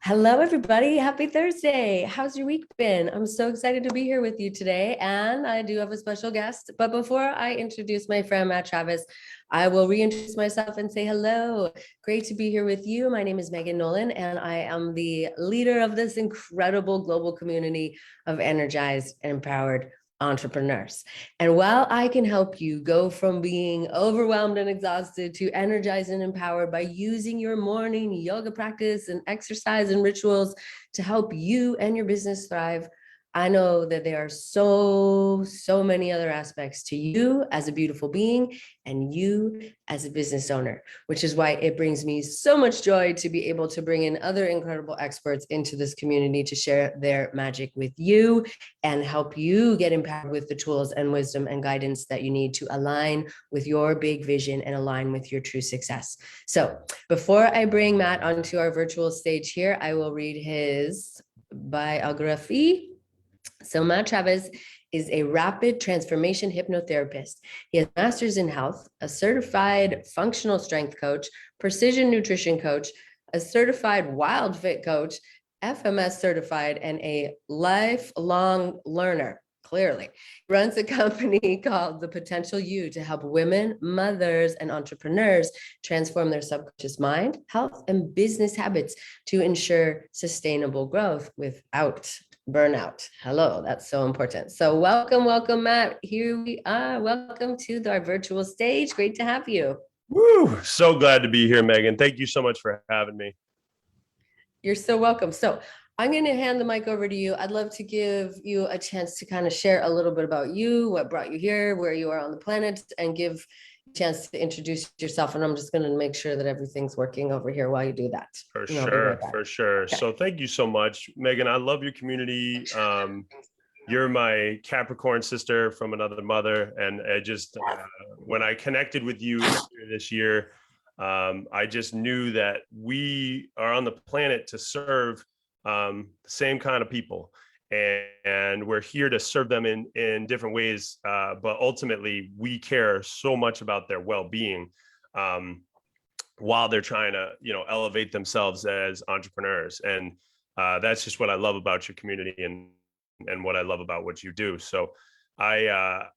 Hello, everybody. Happy Thursday. How's your week been? I'm so excited to be here with you today. And I do have a special guest. But before I introduce my friend, Matt Travis, I will reintroduce myself and say hello. Great to be here with you. My name is Megan Nolan, and I am the leader of this incredible global community of energized and empowered entrepreneurs. And while I can help you go from being overwhelmed and exhausted to energized and empowered by using your morning yoga practice and exercise and rituals to help you and your business thrive, I know that there are so many other aspects to you as a beautiful being and you as a business owner, which is why it brings me so much joy to be able to bring in other incredible experts into this community to share their magic with you and help you get empowered with the tools and wisdom and guidance that you need to align with your big vision and align with your true success. So before I bring Matt onto our virtual stage here, I will read his biography. So Matt Travis is a rapid transformation hypnotherapist. He has a master's in health, a certified functional strength coach, precision nutrition coach, a certified wild fit coach, FMS certified, and a lifelong learner. Clearly, he runs a company called The Potential You to help women, mothers, and entrepreneurs transform their subconscious mind, health, and business habits to ensure sustainable growth without burnout. Hello, that's so important. So welcome, Matt. Here we are. Welcome to our virtual stage. Great to have you. Woo! So glad to be here, Megan. Thank you so much for having me. You're so welcome. So I'm going to hand the mic over to you. I'd love to give you a chance to kind of share a little bit about you, what brought you here, where you are on the planet, and give a chance to introduce yourself. And I'm just going to make sure that everything's working over here while you do that. For sure, for sure. Okay. So thank you so much, Megan. I love your community. You're my Capricorn sister from another mother. And I just, when I connected with you this year, I just knew that we are on the planet to serve the same kind of people. And we're here to serve them in different ways. But ultimately, we care so much about their well-being while they're trying to, elevate themselves as entrepreneurs. And that's just what I love about your community and what I love about what you do. So I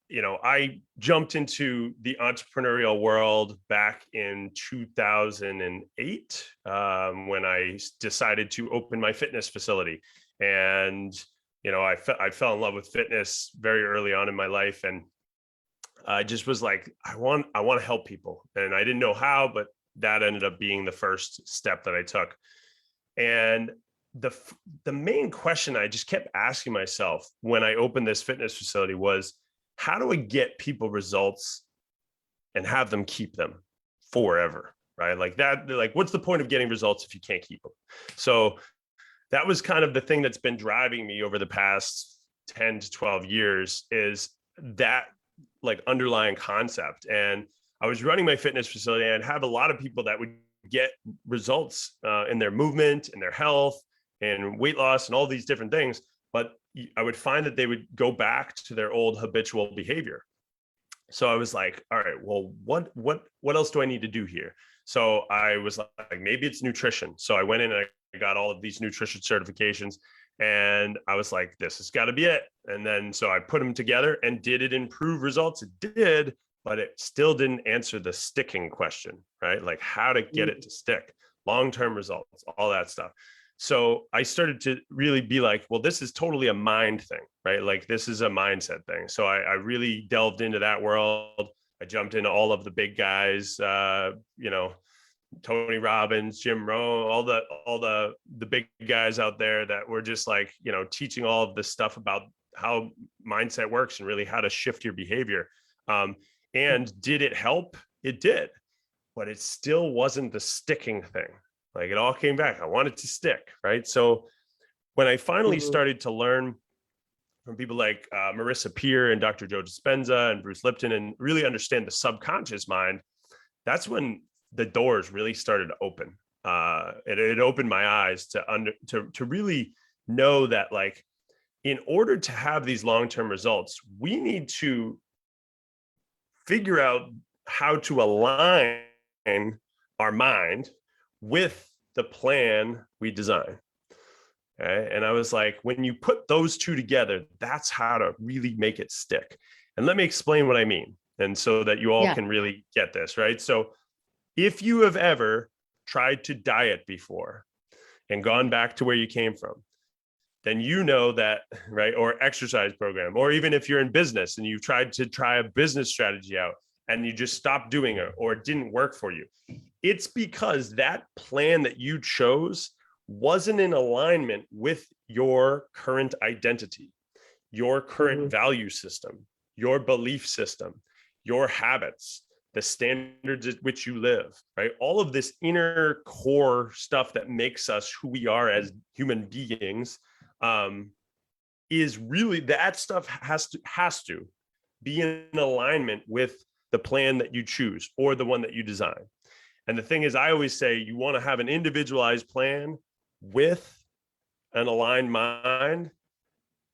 jumped into the entrepreneurial world back in 2008 when I decided to open my fitness facility. And, I fell in love with fitness very early on in my life. And I just was like, I want to help people. And I didn't know how, but that ended up being the first step that I took. And the main question I just kept asking myself when I opened this fitness facility was, how do I get people results and have them keep them forever? Right? Like that, like, what's the point of getting results if you can't keep them? So that was kind of the thing that's been driving me over the past 10 to 12 years, is that like underlying concept. And I was running my fitness facility and I'd have a lot of people that would get results in their movement and their health and weight loss and all these different things. But I would find that they would go back to their old habitual behavior. So I was like, all right, well, what else do I need to do here? So I was like, maybe it's nutrition. So I went in and I got all of these nutrition certifications and I was like, this has got to be it. And then, so I put them together, and did it improve results? It did, but it still didn't answer the sticking question, right? Like how to get it to stick, long-term results, all that stuff. So I started to really be like, well, this is totally a mind thing, right? Like this is a mindset thing. So I really delved into that world. I jumped into all of the big guys, Tony Robbins, Jim Rohn, all the big guys out there that were just like, teaching all of this stuff about how mindset works and really how to shift your behavior. And did it help? It did, but it still wasn't the sticking thing. Like it all came back. I wanted to stick, right? So when I finally started to learn from people like Marissa Peer and Dr. Joe Dispenza and Bruce Lipton and really understand the subconscious mind, that's when the doors really started to open. It opened my eyes to really know that, like, in order to have these long-term results, we need to figure out how to align our mind with the plan we design. Okay? And I was like, when you put those two together, that's how to really make it stick. And let me explain what I mean. And so that you all can really get this, right? So if you have ever tried to diet before and gone back to where you came from, then you know that, right? Or exercise program, or even if you're in business and you've tried to try a business strategy out and you just stopped doing it or it didn't work for you. It's because that plan that you chose wasn't in alignment with your current identity, your current value system, your belief system, your habits, the standards at which you live, right? All of this inner core stuff that makes us who we are as human beings is really, that stuff has to be in alignment with the plan that you choose or the one that you design. And the thing is, I always say you want to have an individualized plan with an aligned mind,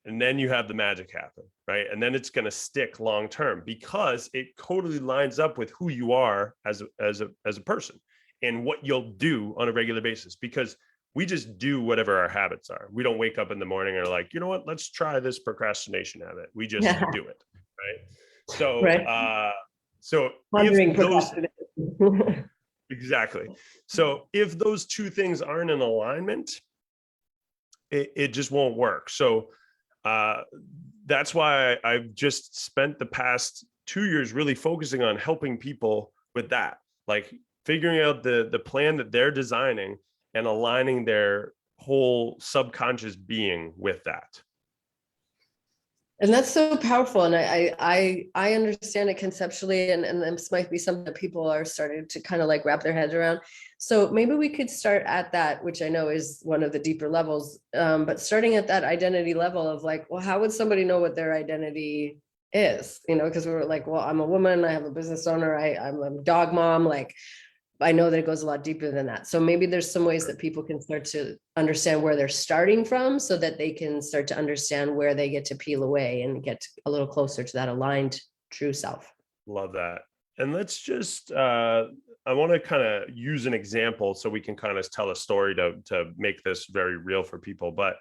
and then you have the magic happen, right? And then it's going to stick long term because it totally lines up with who you are as a person and what you'll do on a regular basis, because we just do whatever our habits are. We don't wake up in the morning and are like, you know what, let's try this procrastination habit. We just do it, right? So so if those exactly, so if those two things aren't in alignment, it just won't work. So that's why I've just spent the past 2 years really focusing on helping people with that, like figuring out the plan that they're designing and aligning their whole subconscious being with that. And that's so powerful. And I understand it conceptually, and this might be something that people are starting to kind of like wrap their heads around. So maybe we could start at that, which I know is one of the deeper levels, but starting at that identity level of like, well, how would somebody know what their identity is? You know, because we were like, well, I'm a woman, I have a business owner, I'm a dog mom, like, I know that it goes a lot deeper than that. So maybe there's some ways that people can start to understand where they're starting from so that they can start to understand where they get to peel away and get a little closer to that aligned true self. Love that. And let's just, I want to kind of use an example so we can kind of tell a story to make this very real for people. But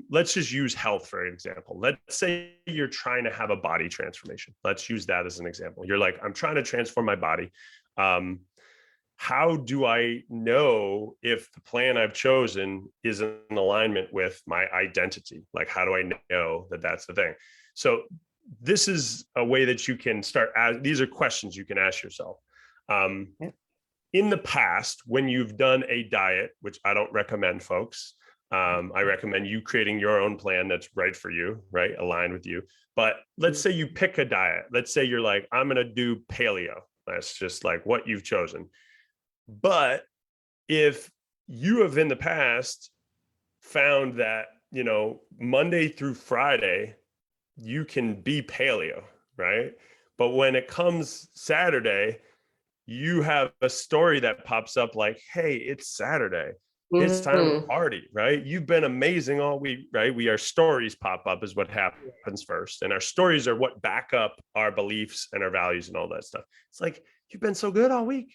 let's just use health for example. Let's say you're trying to have a body transformation. Let's use that as an example. You're like, I'm trying to transform my body. How do I know if the plan I've chosen is in alignment with my identity? Like, how do I know that that's the thing? So this is a way that you can start. These are questions you can ask yourself. In the past, when you've done a diet, which I don't recommend, folks, I recommend you creating your own plan that's right for you, right? Aligned with you. But let's say you pick a diet. Let's say you're like, I'm going to do paleo. That's just like what you've chosen. But if you have in the past found that, you know, Monday through Friday, you can be paleo, right? But when it comes Saturday, you have a story that pops up like, hey, it's Saturday. It's time to party, right? You've been amazing all week, right? Our stories pop up is what happens first. And our stories are what back up our beliefs and our values and all that stuff. It's like, you've been so good all week.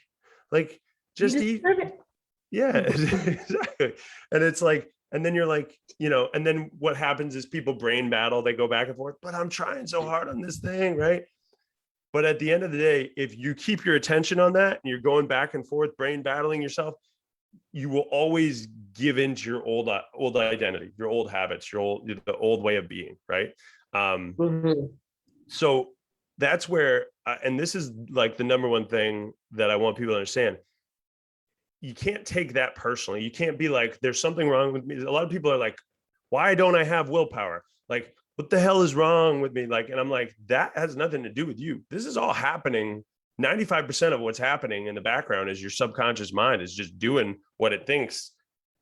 Like, just eat. Yeah, exactly. And it's like, and then you're like, you know, and then what happens is people brain battle, they go back and forth, but I'm trying so hard on this thing, right? But at the end of the day, if you keep your attention on that and you're going back and forth, brain battling yourself, you will always give into your old identity, your old habits, the old way of being, right? So that's where, and this is like the number one thing that I want people to understand. You can't take that personally. You can't be like, there's something wrong with me. A lot of people are like, why don't I have willpower? Like, what the hell is wrong with me? Like, and I'm like, that has nothing to do with you. This is all happening. 95% of what's happening in the background is your subconscious mind is just doing what it thinks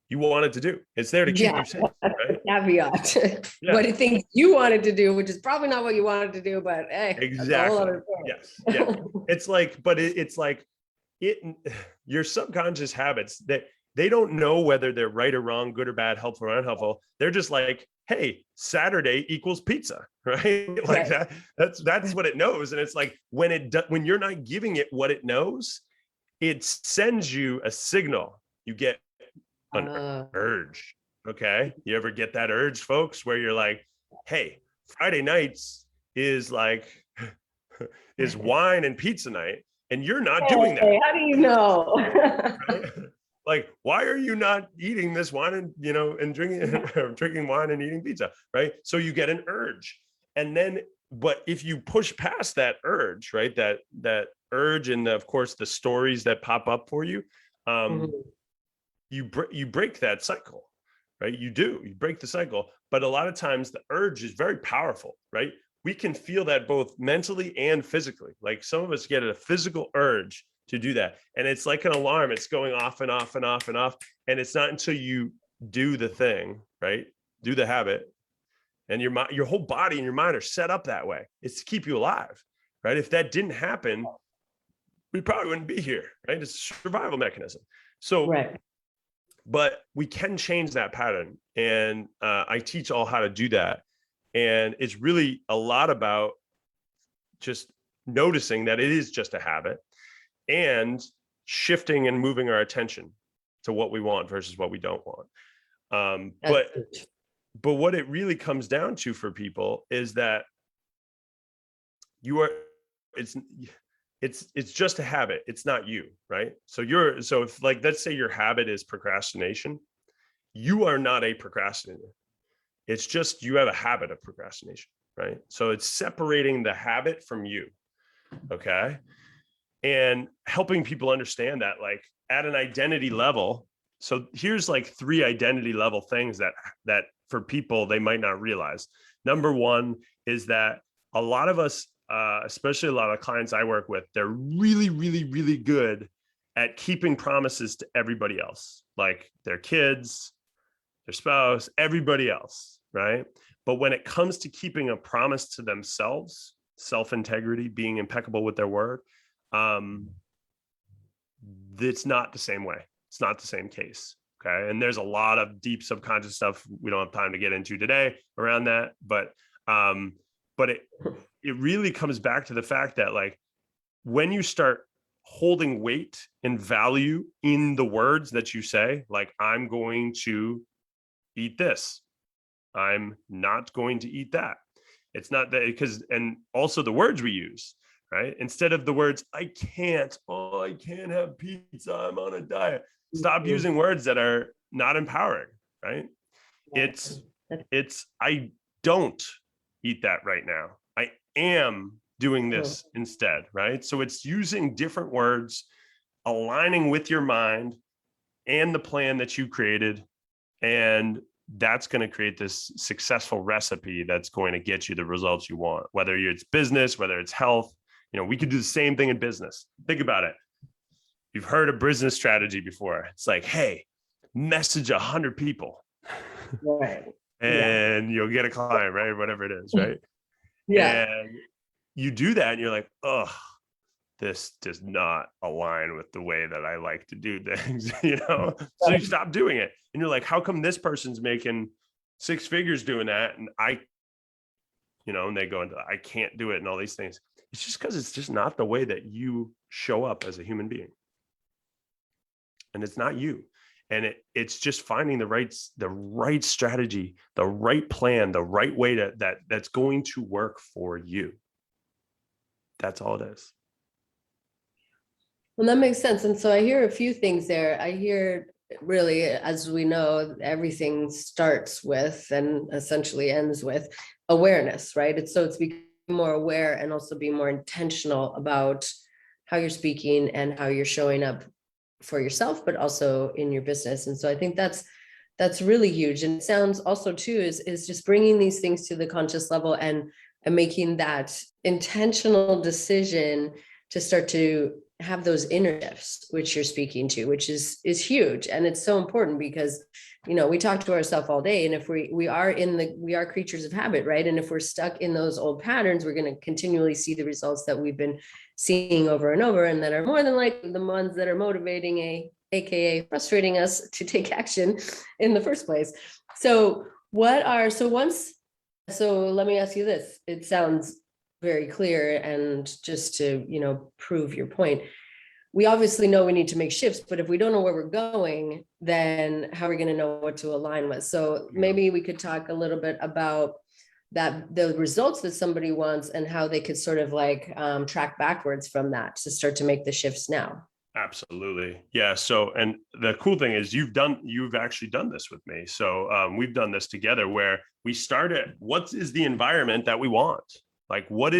you want it to do. It's there to keep you safe. Right? Caveat. What it thinks you wanted to do, which is probably not what you wanted to do, but hey, exactly. Yes. Yeah. It's like, but it's like your subconscious habits that they don't know whether they're right or wrong, good or bad, helpful or unhelpful. They're just like, hey, Saturday equals pizza, right? Like that's what it knows. And it's like when you're not giving it what it knows, it sends you a signal. You get an urge. Okay. You ever get that urge, folks, where you're like, hey, Friday nights is like, is wine and pizza night, and you're not doing that. Hey, how do you know? Right? Like, why are you not eating this wine and, and drinking wine and eating pizza? Right. So you get an urge. And then, but if you push past that urge, right, that urge, and of course the stories that pop up for you, you break that cycle, right? You break the cycle. But a lot of times the urge is very powerful, right? We can feel that both mentally and physically. Like some of us get a physical urge to do that, and it's like an alarm. It's going off and off and off and off, and it's not until you do the thing, right, do the habit, and your whole body and your mind are set up that way. It's to keep you alive, right? If that didn't happen, we probably wouldn't be here, right? It's a survival mechanism. So right. But we can change that pattern, and I teach all how to do that. And it's really a lot about just noticing that it is just a habit, and shifting and moving our attention to what we want versus what we don't want. But what it really comes down to for people is that it's just a habit. It's not you, right? So if, like, let's say your habit is procrastination, you are not a procrastinator. It's just you have a habit of procrastination, right? So it's separating the habit from you. Okay. And helping people understand that, like, at an identity level. So here's like 3 identity level things that for people, they might not realize. Number one is that a lot of us, especially a lot of clients I work with, they're really, really, really good at keeping promises to everybody else, like their kids, their spouse, everybody else, right? But when it comes to keeping a promise to themselves, self-integrity, being impeccable with their word, it's not the same way. It's not the same case. Okay. And there's a lot of deep subconscious stuff we don't have time to get into today around that. But it really comes back to the fact that, like, when you start holding weight and value in the words that you say, like, I'm going to eat this, I'm not going to eat that. It's not that, because, and also the words we use, right? Instead of the words, I can't have pizza, I'm on a diet. Stop using words that are not empowering, right? It's, I don't eat that right now. I am doing this instead, right? So it's using different words, aligning with your mind and the plan that you created. And that's going to create this successful recipe that's going to get you the results you want, whether it's business, whether it's health. We could do the same thing in business. Think about it. You've heard a business strategy before. It's like, hey, message 100 people. Right. And you'll get a client, right? Whatever it is, right? Yeah. And you do that and you're like, oh, this does not align with the way that I like to do things, So you stop doing it. And you're like, how come this person's making 6 figures doing that? And and they go into, I can't do it and all these things. It's just because it's just not the way that you show up as a human being. And it's not you. And it's just finding the right strategy, the right plan, the right way that's going to work for you. That's all it is. Well, that makes sense. And so I hear a few things there. I hear, really, as we know, everything starts with and essentially ends with awareness, right? It's becoming more aware and also be more intentional about how you're speaking and how you're showing up for yourself, but also in your business. And so I think that's really huge. And it sounds also too is just bringing these things to the conscious level and making that intentional decision to start to have those inner shifts, which you're speaking to, which is huge. And it's so important because, we talk to ourselves all day. And if we are creatures of habit, right? And if we're stuck in those old patterns, we're going to continually see the results that we've been seeing over and over, and that are more than likely the ones that are motivating aka frustrating us to take action in the first place. So let me ask you this. It sounds very clear, and just to, prove your point, we obviously know we need to make shifts, but if we don't know where we're going, then how are we going to know what to align with? So maybe we could talk a little bit about that, the results that somebody wants and how they could sort of like track backwards from that to start to make the shifts now. Absolutely. Yeah. So, and the cool thing is you've actually done this with me. So we've done this together where we start at what is the environment that we want? Like, what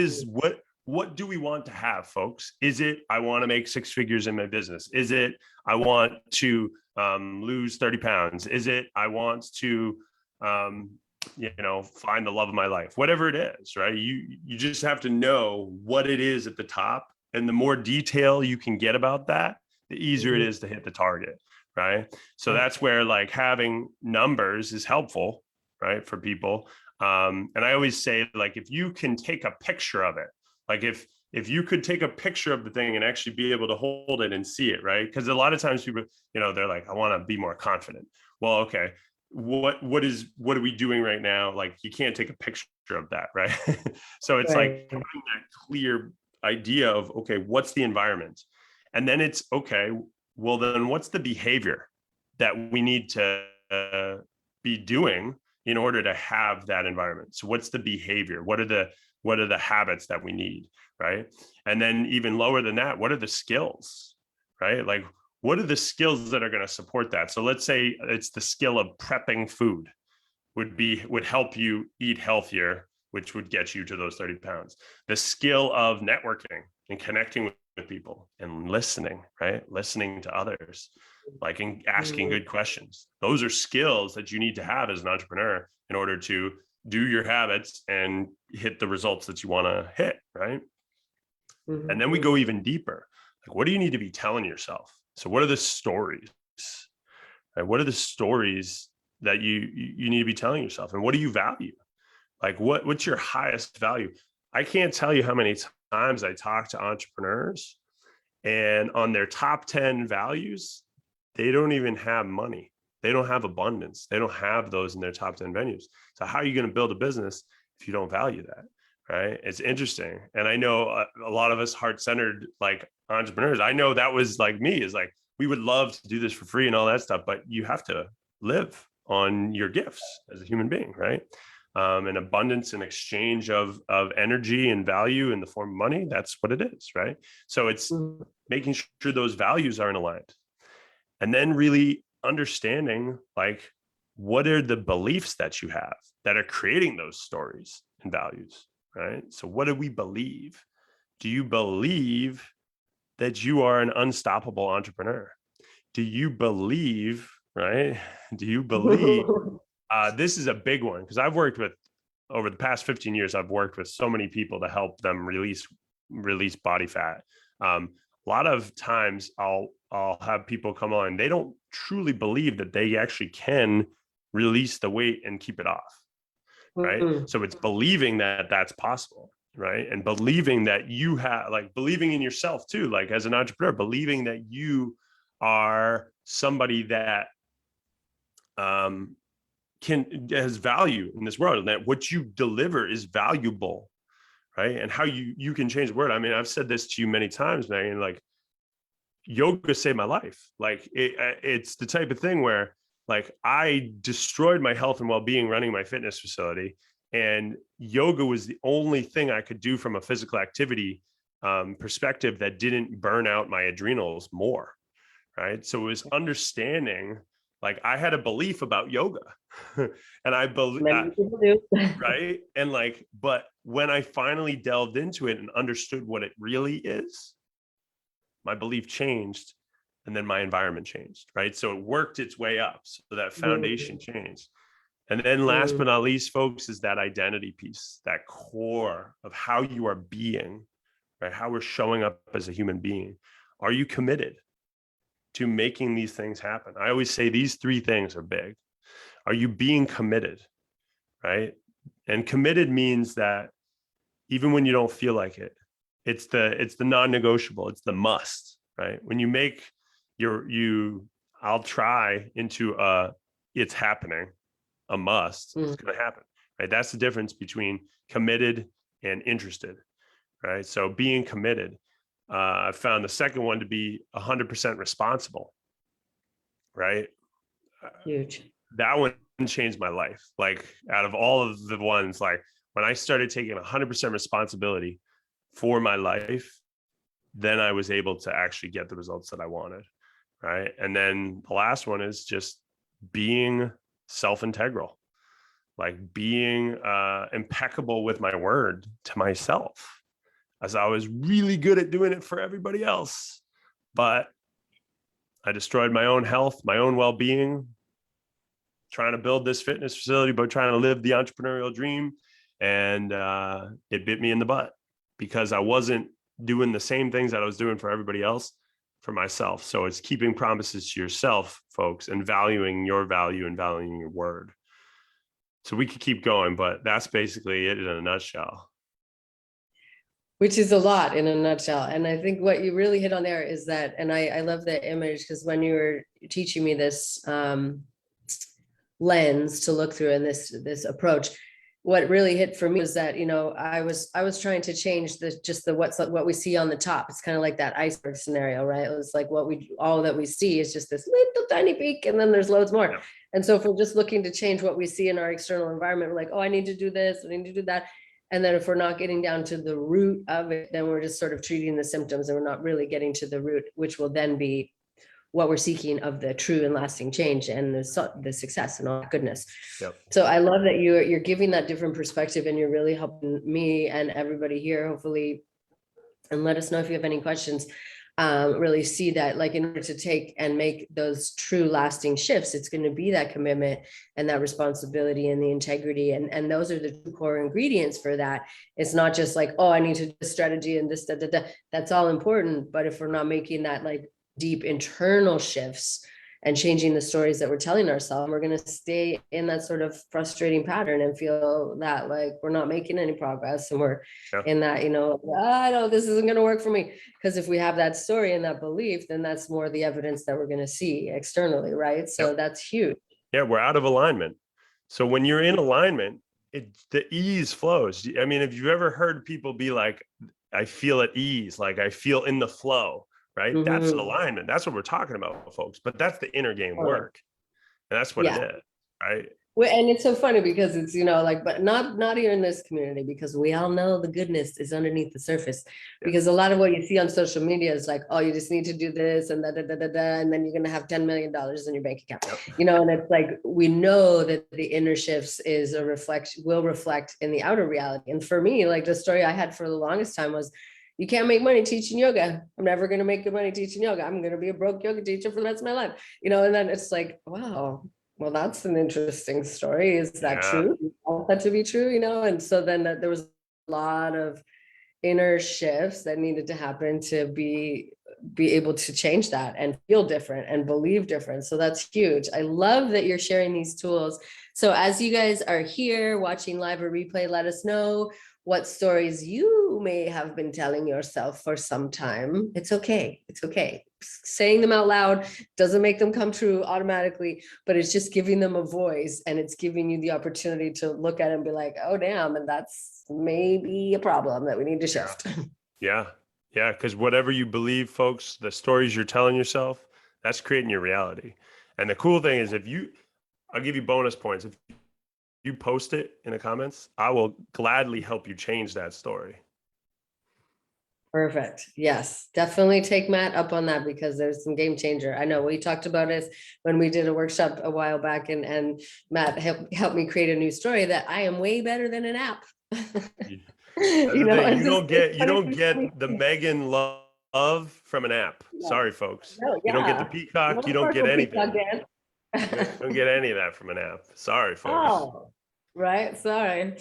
do we want to have, folks? Is it, I want to make 6 figures in my business? Is it, I want to lose 30 pounds? Is it, I want to, find the love of my life, whatever it is, right? You just have to know what it is at the top. And the more detail you can get about that, the easier it is to hit the target, right? So that's where like having numbers is helpful, right, for people. And I always say, like, if you can take a picture of it, like if you could take a picture of the thing and actually be able to hold it and see it, right? Because a lot of times people, they're like, I want to be more confident. Well, okay, what are we doing right now? Like, you can't take a picture of that, right? So it's like having that clear idea of, okay, what's the environment? And then it's, okay, well, then what's the behavior that we need to be doing in order to have that environment? So what's the behavior? What are the habits that we need, right? And then even lower than that, what are the skills, right? Like, what are the skills that are going to support that? So let's say it's the skill of prepping food would help you eat healthier, which would get you to those 30 pounds. The skill of networking and connecting with people and listening, right? Listening to others, like asking good questions. Those are skills that you need to have as an entrepreneur in order to do your habits and hit the results that you want to hit, right? And then we go even deeper. Like, what do you need to be telling yourself? So what are the stories? Right? What are the stories that you need to be telling yourself? And what do you value? Like, what's your highest value? I can't tell you how many times I talk to entrepreneurs and on their top 10 values, they don't even have money. They don't have abundance. They don't have those in their top 10 venues. So how are you going to build a business if you don't value that? Right? It's interesting. And I know a lot of us heart-centered like entrepreneurs, I know that was like me, is like, we would love to do this for free and all that stuff, but you have to live on your gifts as a human being, right? And abundance and exchange of energy and value in the form of money. That's what it is, right? So it's making sure those values aren't aligned. And then really understanding, like, what are the beliefs that you have that are creating those stories and values, right? So what do we believe? Do you believe that you are an unstoppable entrepreneur? Do you believe, right? Do you believe this is a big one, because I've worked with, over the past 15 years, I've worked with so many people to help them release body fat. A lot of times I'll have people come on, they don't truly believe that they actually can release the weight and keep it off, right? So it's believing that that's possible, right? And believing that you have, like, believing in yourself too, like as an entrepreneur, believing that you are somebody that has value in this world, and that what you deliver is valuable, right? And how you can change the world. I mean, I've said this to you many times, Megan, like, yoga saved my life. Like, it's the type of thing where, like, I destroyed my health and well-being running my fitness facility, and yoga was the only thing I could do from a physical activity perspective that didn't burn out my adrenals more, right? So it was understanding, like, I had a belief about yoga and I believe, right? And like, but when I finally delved into it and understood what it really is, my belief changed, and then my environment changed, right? So it worked its way up. So that foundation changed. And then last but not least, folks, is that identity piece, that core of how you are being, right? How we're showing up as a human being. Are you committed to making these things happen? I always say these 3 things are big. Are you being committed, right? And committed means that even when you don't feel like it, it's the non-negotiable, it's the must, right? When you make I'll try into it's happening, a must, it's going to happen, right? That's the difference between committed and interested, right? So being committed, I found the second one to be 100% responsible, right? Huge. That one changed my life. Like out of all of the ones, like when I started taking 100% responsibility for my life, then I was able to actually get the results that I wanted, right? And then the last one is just being self-integral, like being impeccable with my word to myself, as I was really good at doing it for everybody else. But I destroyed my own health, my own well-being, trying to build this fitness facility, but trying to live the entrepreneurial dream. And it bit me in the butt because I wasn't doing the same things that I was doing for everybody else for myself. So it's keeping promises to yourself, folks, and valuing your value and valuing your word. So we could keep going, but that's basically it in a nutshell. Which is a lot in a nutshell. And I think what you really hit on there is that, and I love the image, because when you were teaching me this lens to look through and this approach, what really hit for me was that, you know, I was trying to change what we see on the top. It's kind of like that iceberg scenario, right? It was like all that we see is just this little tiny peak, and then there's loads more. Yeah. And so if we're just looking to change what we see in our external environment, we're like, oh, I need to do this, I need to do that. And then if we're not getting down to the root of it, then we're just sort of treating the symptoms, and we're not really getting to the root, which will then be what we're seeking of the true and lasting change and the success and all that goodness. Yep. So I love that you're giving that different perspective, and you're really helping me and everybody here, hopefully, and let us know if you have any questions. Really see that, like, in order to take and make those true lasting shifts, it's going to be that commitment and that responsibility and the integrity, and those are the two core ingredients for that. It's not just like, oh, I need to do this strategy and this, that's all important, but if we're not making that like deep internal shifts and changing the stories that we're telling ourselves, we're going to stay in that sort of frustrating pattern and feel that like we're not making any progress, and we're in that, you know, I know this isn't going to work for me. Because if we have that story and that belief, then that's more the evidence that we're going to see externally, right? So that's huge. Yeah, we're out of alignment. So when you're in alignment, the ease flows. I mean, if you've ever heard people be like, I feel at ease, like I feel in the flow, right? Mm-hmm. That's alignment. That's what we're talking about, folks. But that's the inner game work. And that's what it is, right? Well, and it's so funny because it's, you know, like, but not even in this community, because we all know the goodness is underneath the surface. Because a lot of what you see on social media is like, oh, you just need to do this and and then you're going to have $10 million in your bank account, you know, and it's like, we know that the inner shifts will reflect in the outer reality. And for me, like the story I had for the longest time was, you can't make money teaching yoga. I'm never going to make good money teaching yoga. I'm going to be a broke yoga teacher for the rest of my life, you know, and then it's like, wow. Well, that's an interesting story. Is that true? You want that to be true, you know? And so then there was a lot of inner shifts that needed to happen to be able to change that and feel different and believe different. So that's huge. I love that you're sharing these tools. So as you guys are here watching live or replay, let us know what stories you may have been telling yourself for some time. It's okay. It's okay. Saying them out loud doesn't make them come true automatically, but it's just giving them a voice, and it's giving you the opportunity to look at it and be like, oh, damn. And that's maybe a problem that we need to shift. Yeah. Yeah. Because whatever you believe, folks, the stories you're telling yourself, that's creating your reality. And the cool thing is, I'll give you bonus points. If you post it in the comments, I will gladly help you change that story. Perfect. Yes, definitely take Matt up on that, because there's some game changer. I know we talked about it when we did a workshop a while back, and Matt helped me create a new story that I am way better than an app. You know, you don't get the Megan love from an app. Yeah. Sorry, folks. No, you don't get the peacock. You don't get anything. You don't get any of that from an app. Sorry, folks. Oh. Right. Sorry.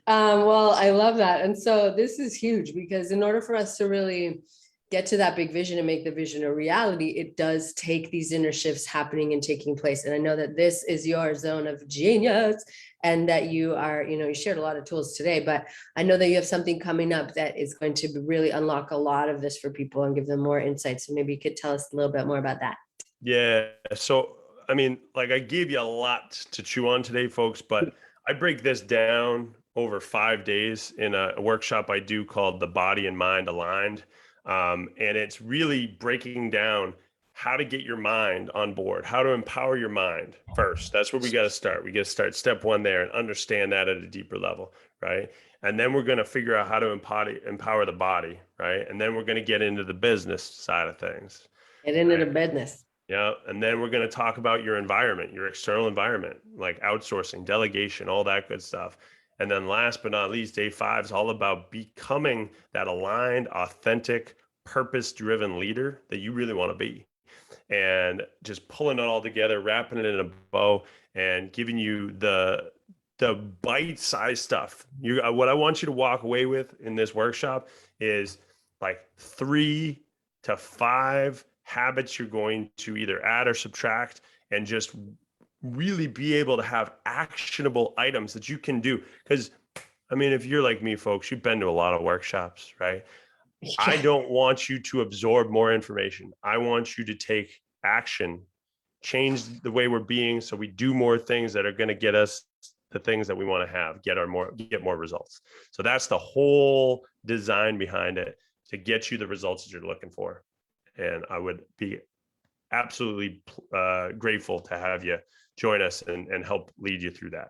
Well, I love that. And so this is huge, because in order for us to really get to that big vision and make the vision a reality, it does take these inner shifts happening and taking place. And I know that this is your zone of genius, and that you are, you know, you shared a lot of tools today, but I know that you have something coming up that is going to really unlock a lot of this for people and give them more insights. So maybe you could tell us a little bit more about that. Yeah. So, I mean, like, I gave you a lot to chew on today, folks, but I break this down over 5 days in a workshop I do called The Body and Mind Aligned. And it's really breaking down how to get your mind on board, how to empower your mind first. That's where we got to start. We got to start step one there and understand that at a deeper level, right? And then we're going to figure out how to empower the body, right? And then we're going to get into the business side of things. Get into the Right? business. Yeah. And then we're going to talk about your environment, your external environment, like outsourcing, delegation, all that good stuff. And then last but not least, day 5 is all about becoming that aligned, authentic, purpose-driven leader that you really want to be. And just pulling it all together, wrapping it in a bow, and giving you the bite-sized stuff. What I want you to walk away with in this workshop is like 3 to 5 habits you're going to either add or subtract, and just really be able to have actionable items that you can do. Because I mean, if you're like me, folks, you've been to a lot of workshops, right? I don't want you to absorb more information. I want you to take action, change the way we're being, so we do more things that are going to get us the things that we want to have, get more results. So that's the whole design behind it, to get you the results that you're looking for. And I would be absolutely grateful to have you join us and help lead you through that.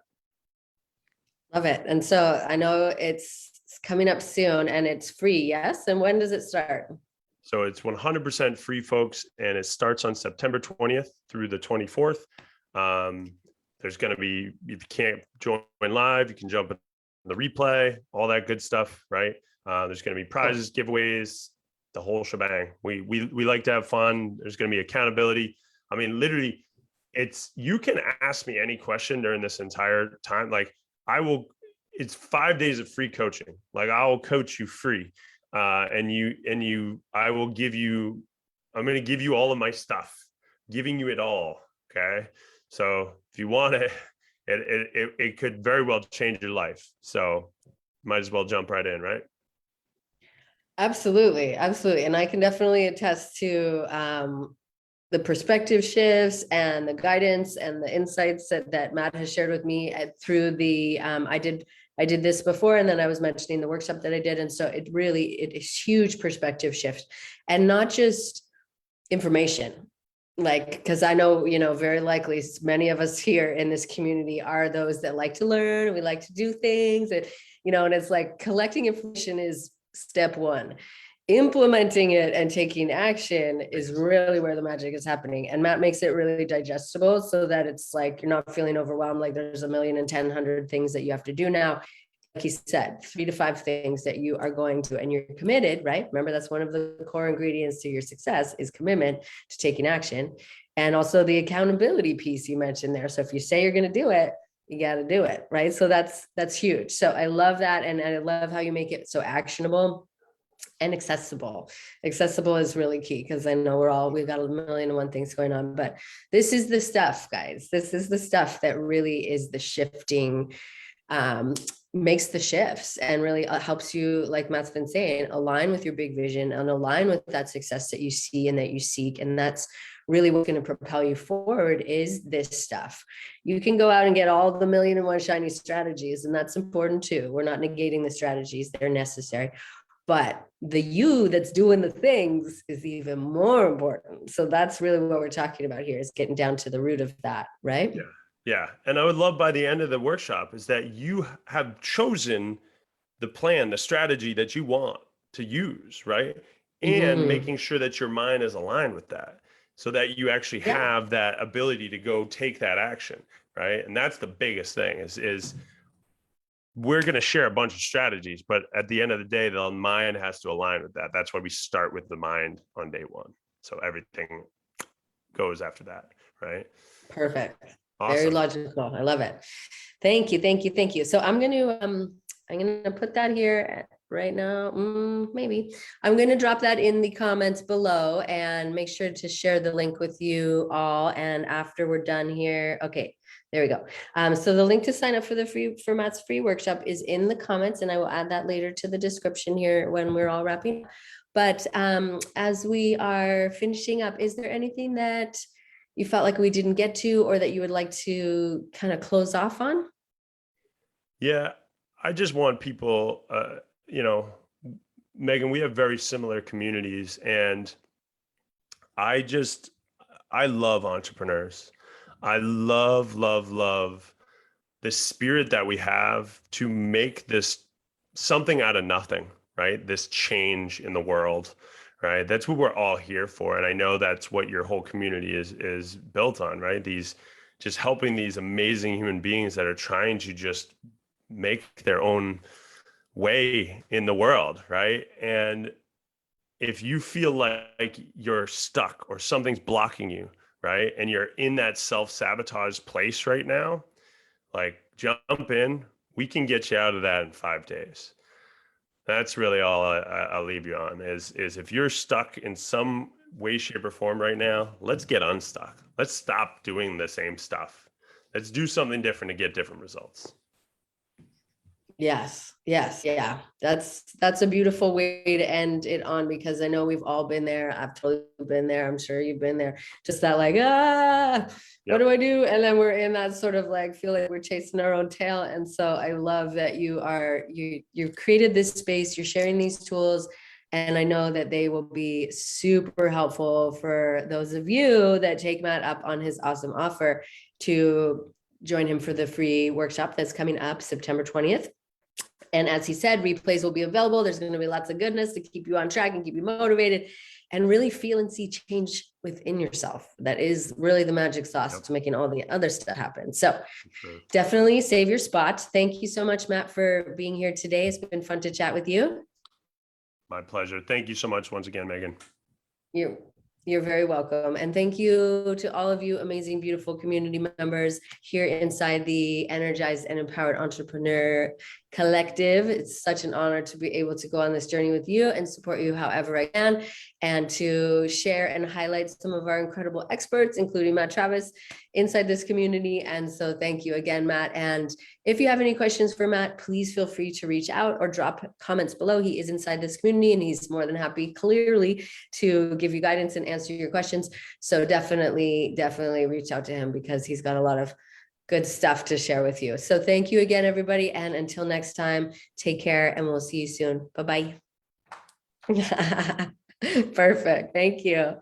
Love it. And so I know it's coming up soon and it's free. Yes. And when does it start? So it's 100% free, folks. And it starts on September 20th through the 24th. There's going to be, if you can't join live, you can jump in the replay, all that good stuff, right? There's going to be prizes, giveaways, the whole shebang. We like to have fun. There's going to be accountability. I mean, literally, you can ask me any question during this entire time. Like it's 5 days of free coaching. Like I will coach you free. I'm going to give you all of my stuff, giving you it all. Okay. So if you want it could very well change your life. So might as well jump right in, right? Absolutely. Absolutely. And I can definitely attest to the perspective shifts and the guidance and the insights that Matt has shared with me through the, I did this before, and then I was mentioning the workshop that I did. And so it is huge perspective shift, and not just information. Like, because I know, very likely many of us here in this community are those that like to learn. We like to do things, and it's like collecting information is step one. Implementing it and taking action is really where the magic is happening. And Matt makes it really digestible so that it's like you're not feeling overwhelmed, like there's 1,010,100 things that you have to do now. Like he said, 3 to 5 things that you are going to, and you're committed, right? Remember, that's one of the core ingredients to your success is commitment to taking action. And also the accountability piece you mentioned there. So if you say you're going to do it, you got to do it, right? So that's huge. So I love that. And I love how you make it so actionable and accessible. Accessible is really key, because I know we've got 1,000,001 things going on, but this is the stuff, guys. This is the stuff that really is the shifting, makes the shifts, and really helps you, like Matt's been saying, align with your big vision and align with that success that you see and that you seek. And that's really what's going to propel you forward, is this stuff. You can go out and get all the 1,000,001 shiny strategies, and that's important too. We're not negating the strategies, they're necessary. But the you that's doing the things is even more important. So that's really what we're talking about here, is getting down to the root of that, right? Yeah. Yeah. And I would love by the end of the workshop is that you have chosen the plan, the strategy that you want to use, right? And making sure that your mind is aligned with that, so that you actually have that ability to go take that action, right? And that's the biggest thing is we're going to share a bunch of strategies, but at the end of the day, the mind has to align with that. That's why we start with the mind on day 1. So everything goes after that, right? Perfect. Awesome. Very logical. I love it. Thank you. Thank you. Thank you. So I'm going to put that here right now. Maybe I'm going to drop that in the comments below, and make sure to share the link with you all. And after we're done here, okay, there we go. So the link to sign up for Matt's free workshop is in the comments, and I will add that later to the description here when we're all wrapping. But as we are finishing up, is there anything that you felt like we didn't get to, or that you would like to kind of close off on? Yeah, I just want people, Megan, we have very similar communities, and I love entrepreneurs. I love the spirit that we have to make this something out of nothing, right? This change in the world, right? That's what we're all here for. And I know that's what your whole community is built on, right? These just helping these amazing human beings that are trying to just make their own way in the world, right? And if you feel like you're stuck or something's blocking you, right? And you're in that self-sabotage place right now, like jump in. We can get you out of that in 5 days. That's really all I'll leave you on is if you're stuck in some way, shape, or form right now, let's get unstuck. Let's stop doing the same stuff. Let's do something different to get different results. Yes, yeah. That's a beautiful way to end it on, because I know we've all been there. I've totally been there. I'm sure you've been there. Just that like, what do I do? And then we're in that sort of like, feel like we're chasing our own tail. And so I love that you've created this space, you're sharing these tools. And I know that they will be super helpful for those of you that take Matt up on his awesome offer to join him for the free workshop that's coming up September 20th. And as he said, replays will be available. There's going to be lots of goodness to keep you on track and keep you motivated and really feel and see change within yourself. That is really the magic sauce to making all the other stuff happen. So definitely save your spot. Thank you so much, Matt, for being here today. It's been fun to chat with you. My pleasure. Thank you so much once again, Megan. You're very welcome. And thank you to all of you amazing, beautiful community members here inside the Energized and Empowered Entrepreneur Collective. It's such an honor to be able to go on this journey with you and support you however I can, and to share and highlight some of our incredible experts, including Matt Travis, inside this community. And so thank you again, Matt. And if you have any questions for Matt, please feel free to reach out or drop comments below. He is inside this community and he's more than happy, clearly, to give you guidance and answer your questions. So definitely reach out to him, because he's got a lot of good stuff to share with you. So thank you again, everybody. And until next time, take care and we'll see you soon. Bye-bye. Perfect. Thank you.